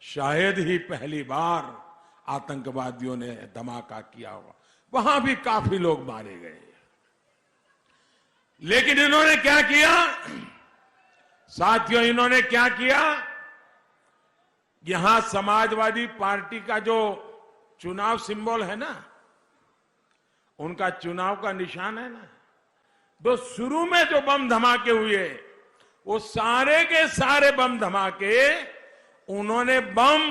शायद ही पहली बार आतंकवादियों ने धमाका किया होगा। वहां भी काफी लोग मारे गए, लेकिन इन्होंने क्या किया साथियों, इन्होंने क्या किया? यहां समाजवादी पार्टी का जो चुनाव सिंबल है ना, उनका चुनाव का निशान है ना, तो शुरू में जो बम धमाके हुए वो सारे के सारे बम धमाके उन्होंने बम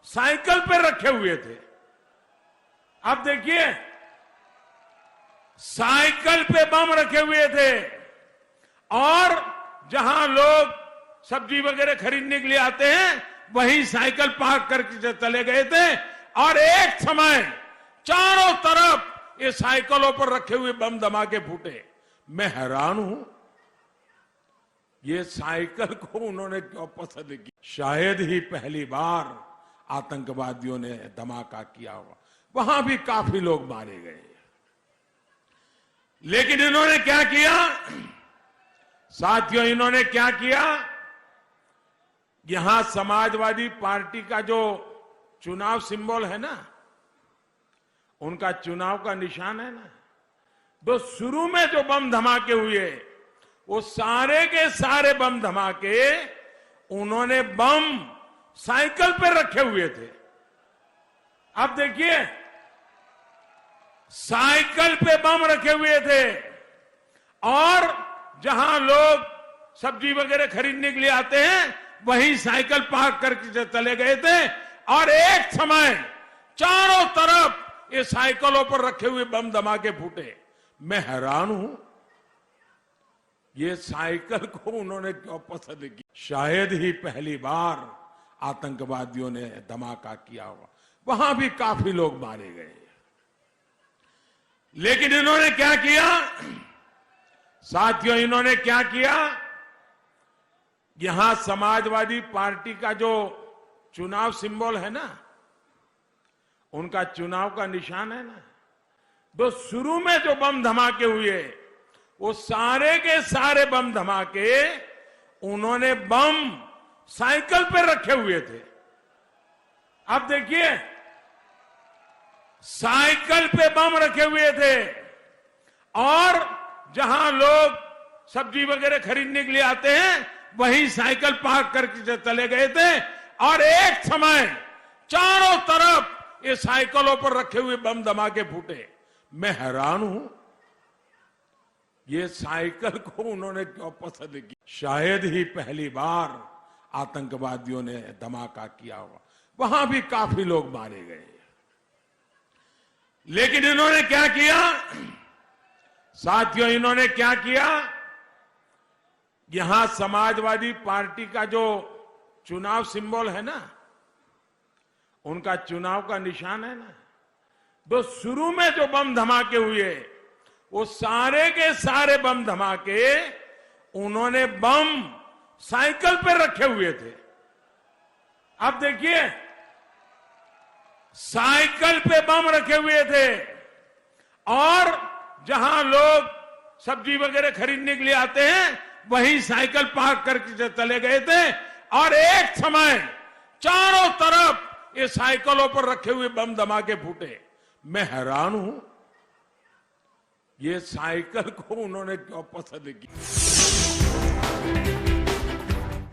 साइकिल पर रखे हुए थे। अब देखिए, साइकिल पे बम रखे हुए थे और जहां लोग सब्जी वगैरह खरीदने के लिए आते हैं वहीं साइकिल पार्क करके चले गए थे और एक समय चारों तरफ ये साइकिलों पर रखे हुए बम धमाके फूटे। मैं हैरान हूं, ये साइकिल को उन्होंने क्यों पसंद की? शायद ही पहली बार आतंकवादियों ने धमाका किया होगा। वहां भी काफी लोग मारे गए, लेकिन इन्होंने क्या किया साथियों, इन्होंने क्या किया? यहां समाजवादी पार्टी का जो चुनाव सिंबल है ना, उनका चुनाव का निशान है ना, तो शुरू में जो बम धमाके हुए वो सारे के सारे बम धमाके उन्होंने बम साइकिल पर रखे हुए थे। अब देखिए, साइकिल पे बम रखे हुए थे और जहां लोग सब्जी वगैरह खरीदने के लिए आते हैं वहीं साइकिल पार्क करके चले गए थे और एक समय चारों तरफ ये साइकिलों पर रखे हुए बम धमाके फूटे। मैं हैरान हूं, ये साइकिल को उन्होंने क्यों पसंद की? शायद ही पहली बार आतंकवादियों ने धमाका किया होगा। वहां भी काफी लोग मारे गए, लेकिन इन्होंने क्या किया साथियों, इन्होंने क्या किया? यहां समाजवादी पार्टी का जो चुनाव सिंबल है ना, उनका चुनाव का निशान है ना, तो शुरू में जो बम धमाके हुए वो सारे के सारे बम धमाके उन्होंने बम साइकिल पर रखे हुए थे। अब देखिए, साइकिल पे बम रखे हुए थे और जहां लोग सब्जी वगैरह खरीदने के लिए आते हैं वहीं साइकिल पार्क करके चले गए थे और एक समय चारों तरफ ये साइकिलों पर रखे हुए बम धमाके फूटे। मैं हैरान हूं, ये साइकिल को उन्होंने क्यों पसंद की? शायद ही पहली बार आतंकवादियों ने धमाका किया होगा। वहां भी काफी लोग मारे गए, लेकिन इन्होंने क्या किया साथियों, इन्होंने क्या किया? यहां समाजवादी पार्टी का जो चुनाव सिंबल है ना, उनका चुनाव का निशान है ना, तो शुरू में जो बम धमाके हुए वो सारे के सारे बम धमाके उन्होंने बम साइकिल पर रखे हुए थे। अब देखिए, साइकिल पे बम रखे हुए थे और जहां लोग सब्जी वगैरह खरीदने के लिए आते हैं वहीं साइकिल पार्क करके चले गए थे और एक समय चारों तरफ ये साइकिलों पर रखे हुए बम धमाके फूटे। मैं हैरान हूं, ये साइकिल को उन्होंने क्यों पसंद की?